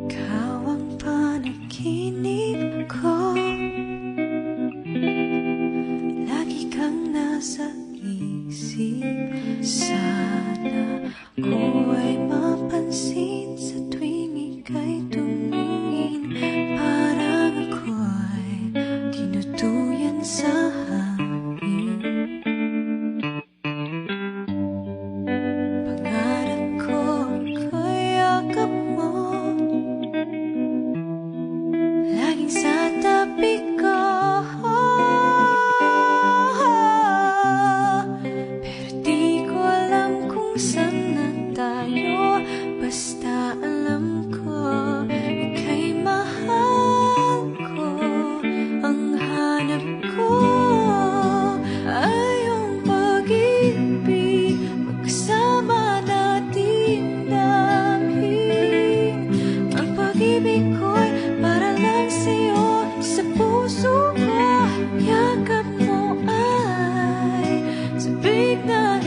Ikaw ang panaginip ko, lagi kang nasa isip. Sana ko ay mapansin sa tuwing ika'y tumingin. Parang ako'y tinutuyan sa hangin. Pangarap ko ako'y yakap mo, laging sa tabi ko. Pero di ko alam kung saan na tayo. Basta alam ko ika'y mahal ko. Ang hanap ko ay iyong pag-ibig, magkasama natin damhin. Ang pag-ibig ko'y para lang sa'yo, sa puso ko. Yakap mo ay sabik na